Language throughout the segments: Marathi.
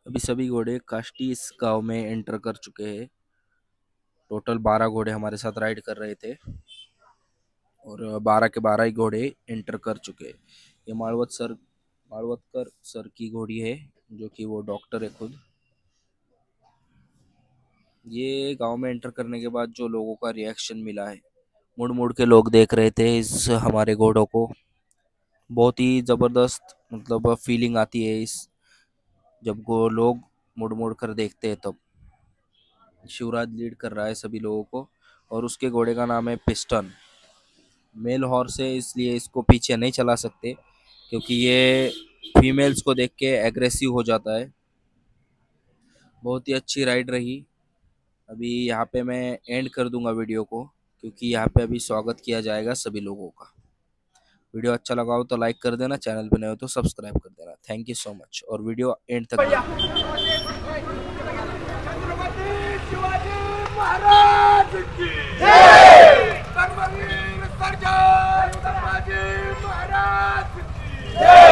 अभी सभी घोड़े काष्टी इस गांव में एंटर कर चुके हैं। टोटल 12 घोड़े हमारे साथ राइड कर रहे थे और 12 के 12 ही घोड़े एंटर कर चुके हैं। ये माळवतकर सर की घोड़ी है, जो कि वो डॉक्टर है खुद। ये गांव में एंटर करने के बाद जो लोगों का रिएक्शन मिला है, मुड़ मुड़ के लोग देख रहे थे इस हमारे घोड़ों को। बहुत ही ज़बरदस्त मतलब फीलिंग आती है इस जब वो लोग मुड़ मुड़ कर देखते हैं तब। शिवराज लीड कर रहा है सभी लोगों को और उसके घोड़े का नाम है पिस्टन। मेल हॉर्स है, इसलिए इसको पीछे नहीं चला सकते क्योंकि ये फीमेल्स को देख के एग्रेसिव हो जाता है। बहुत ही अच्छी राइड रही। अभी यहाँ पे मैं एंड कर दूंगा वीडियो को, क्योंकि यहाँ पे अभी स्वागत किया जाएगा सभी लोगों का। वीडियो अच्छा लगा हो तो लाइक कर देना, चैनल पे नए हो तो सब्सक्राइब कर देना। थैंक यू सो मच और वीडियो एंड तक महाराज की जय। धर्मवीर सर्जन धर्माजी महाराज की जय।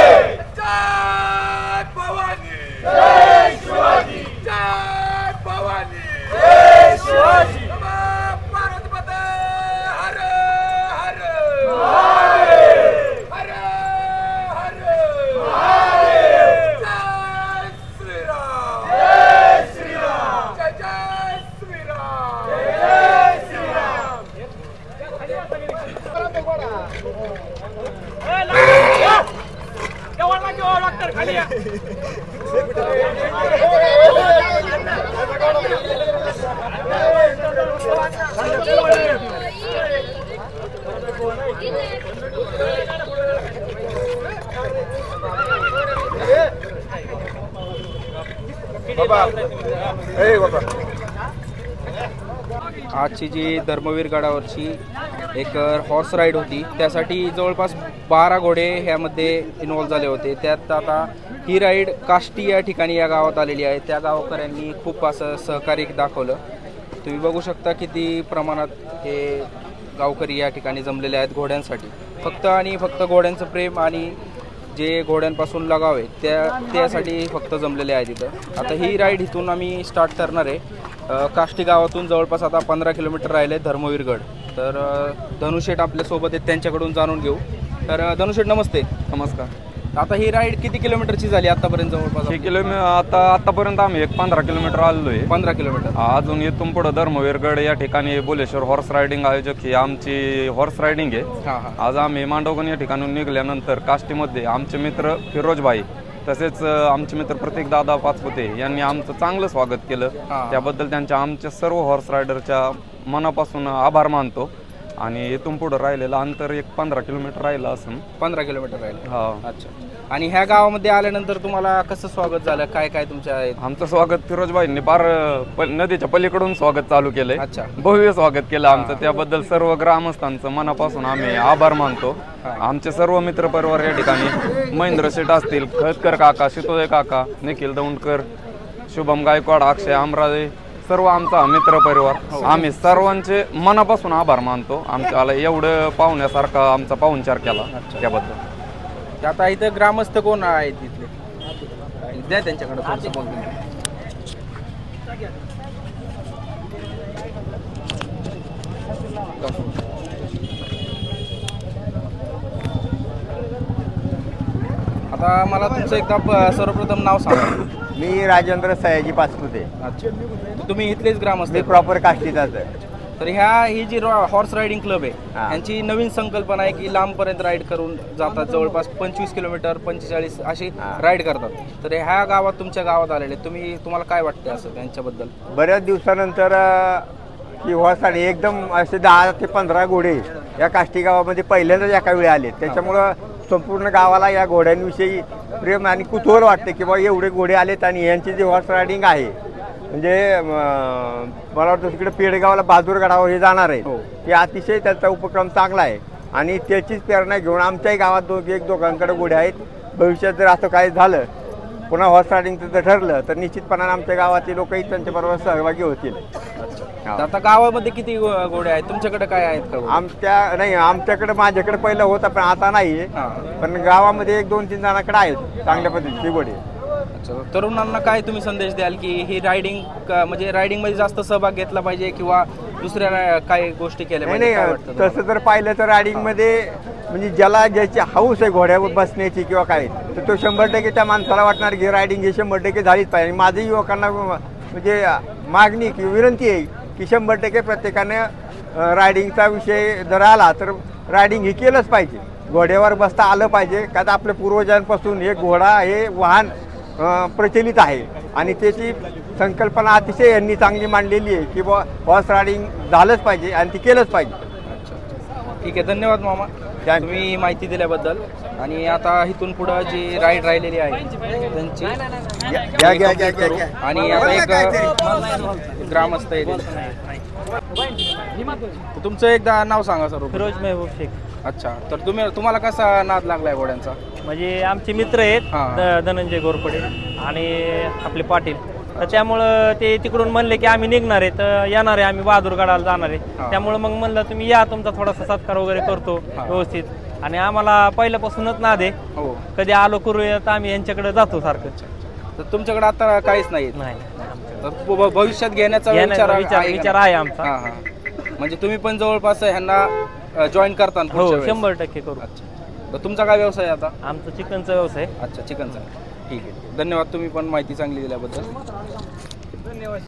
जय भवानी जय शिवाजी जय भवानी जय शिवाजी। भारत माता हर हर महादेव हर हर महादेव। जय श्री राम जय श्री राम जय जय श्री राम जय श्री राम। आजची जी धर्मवीर गडावरची एक हॉर्स राईड होती, त्यासाठी जवळपास 12 घोडे ह्यामध्ये इन्व्हॉल्व झाले होते। त्यात आता ही राईड काष्टी या ठिकाणी या गावात आलेली आहे। त्या गावकऱ्यांनी खूप असं सहकार्य दाखवलं। तुम्ही बघू शकता किती प्रमाणात हे गावकरी या ठिकाणी जमलेले आहेत घोड्यांसाठी। फक्त आणि फक्त घोड्यांचं प्रेम आणि जे घोड्यांपासून लगाव आहे त्यासाठी फक्त जमलेले आहेत इथं। आता ही राईड इथून आम्ही स्टार्ट करणार आहे। काष्टी गावातून जवळपास आता 15 किलोमीटर राहिले धर्मवीरगड। तर धनुशेठ आपल्यासोबत आहेत, त्यांच्याकडून जाणून घेऊ। तर धनुशेठ नमस्ते। नमस्कार। आता ही राईड किती किलोमीटरची झाली आतापर्यंत? जवळपास आतापर्यंत आम्ही 15 किलोमीटर आलेलो आहे। 15 किलोमीटर। अजून इथून पुढे धर्मवीरगड या ठिकाणी बोलेश्वर हॉर्स रायडिंग आयोजक ही आमची हॉर्स रायडिंग आहे। आज आम्ही मांडवगण या ठिकाणून निघाल्यानंतर काष्टीमध्ये आमचे मित्र फिरोजभाई तसेच आमचे मित्र प्रतीक दादा पाचपुते यांनी आमचं चांगलं स्वागत केलं। त्याबद्दल आमच्या सर्व हॉर्स रायडरच्या मनापासून आभार मानतो। आणि इथून पुढे राहिलेलं अंतर एक 15 किलोमीटर राहिलं असं। 15 किलोमीटर राहिलं। हा। अच्छा। आणि ह्या गावामध्ये आल्यानंतर तुम्हाला कसं स्वागत झालं? काय काय तुमच्या आमचं स्वागत फिरोजभाईंनी पार नदीच्या पलीकडून स्वागत चालू केलंय। अच्छा। भव्य स्वागत केलं आमचं। त्याबद्दल सर्व ग्रामस्थांचं मनापासून आम्ही आभार मानतो। आमचे सर्व मित्र परिवार या ठिकाणी महेंद्र शेठ असतील, खतकर काका, शितोळे काका, निखिल दौंडकर, शुभम गायकवाड, अक्षय आमराजे, सर्व आमचा मित्र परिवार आम्ही सर्वांचे मनापासून आभार मानतो। आमच्याला एवढं पाहुण्यासारखा आमचा पाहुणचार केला त्याबद्दल। आता इथं ग्रामस्थ कोण आहेत तिथले? द्या त्यांच्याकडे थोडंसं बोलतो। आता मला तुमचं एकदा सर्वप्रथम नाव सांगा। मी राजेंद्र सयाजी पाचपुते। अच्छा। तुम्ही इथलेच ग्रामस्थ? मी प्रॉपर काष्टीचाच आहे। तर ही जी हॉर्स रायडिंग क्लब आहे, यांची नवीन संकल्पना आहे की लांबपर्यंत राईड करून जातात। जवळपास 25 किलोमीटर 45 अशी राईड करतात। तर ह्या गावात तुमच्या गावात आलेले तुम्हाला काय वाटतं असं त्यांच्याबद्दल? बऱ्याच दिवसानंतर ही हॉर्स रायडिंग एकदम असे 10 ते 15 घोडे या काष्टी गावामध्ये पहिल्यांदाच एका वेळी आले। त्याच्यामुळं संपूर्ण गावाला या घोड्यांविषयी प्रेम आणि कुतूहल वाटते की बाबा एवढे घोडे आलेत आणि यांची जी हॉर्स रायडिंग आहे म्हणजे मला वाटतं तिकडे पेडगावला बहादूरगडावर हे जाणार आहे। हे अतिशय त्याचा उपक्रम चांगला आहे आणि त्याचीच प्रेरणा घेऊन आमच्याही गावात एक दोघांकडे घोडे आहेत। भविष्यात जर असं काय झालं पुन्हा हॉर्स रायडिंगचं जर ठरलं तर निश्चितपणाने आमच्या गावातले लोकही त्यांच्याबरोबर सहभागी होतील। आता गावामध्ये किती घोडे आहेत? तुमच्याकडे काय आहेत का? आमच्याकडे माझ्याकडे पहिलं होतं पण आता नाही। पण गावामध्ये 1-2-3 जणांकडे आहेत चांगल्या पद्धतीचे घोडे। अच्छा, तरुणांना काय तुम्ही संदेश द्याल की ही रायडिंग म्हणजे रायडिंगमध्ये जास्त सहभाग घेतला पाहिजे किंवा दुसऱ्या काय गोष्टी केल्या नाही पाहिजे, काय नाही, वाटतं तसं जर पाहिलं तर रायडिंगमध्ये म्हणजे ज्याची हौस आहे घोड्यावर बसण्याची किंवा काय, तर तो 100% त्या माणसाला वाटणार की रायडिंग ही 100% झालीच पाहिजे. आणि माझी युवकांना म्हणजे मागणी किंवा विनंती आहे की 100% प्रत्येकाने रायडिंगचा विषय जर आला तर रायडिंग हे केलंच पाहिजे. घोड्यावर बसता आलं पाहिजे, का तर आपल्या पूर्वजांपासून हे घोडा हे वाहन प्रचलित आहे आणि त्याची संकल्पना अतिशय यांनी चांगली मांडलेली आहे की हॉर्स रायडिंग झालंच पाहिजे आणि ती केलंच पाहिजे. ठीक आहे, धन्यवाद मामा तुम्ही माहिती दिल्याबद्दल. आणि आता इथून पुढं जी राईड राहिलेली आहे त्यांची करू. आणि आता एक ग्रामस्थ आहे तुमचं एकदा नाव सांगा सर. फिरोज महबूब शेख. अच्छा, तर तुम्हाला कसा नाद लागलाय घोड्यांचा? म्हणजे आमचे मित्र आहेत धनंजय घोरपडे आणि आपले पाटील, तर त्यामुळं ते तिकडून म्हणले की आम्ही निघणार आहे, तर येणार आहे आम्ही बहादूरगडाला जाणार आहे. त्यामुळं मग म्हणलं तुम्ही या, तुमचा थोडासा सत्कार वगैरे करतो व्यवस्थित. आणि आम्हाला पहिल्यापासूनच नाद आहे, कधी आलो करूया तर आम्ही यांच्याकडे जातो सारखं. तर तुमच्याकडे आता काहीच नाही? नाही, तर भविष्यात घेण्याचा विचार आहे आमचा. म्हणजे तुम्ही पण जवळपास ह्यांना जॉईन करता? हो, 100% करू. अच्छा, तर तुमचा काय व्यवसाय आता? आमचा चिकनचा व्यवसाय. अच्छा, चिकनचा. ठीक आहे, धन्यवाद तुम्ही पण माहिती चांगली दिल्याबद्दल. धन्यवाद.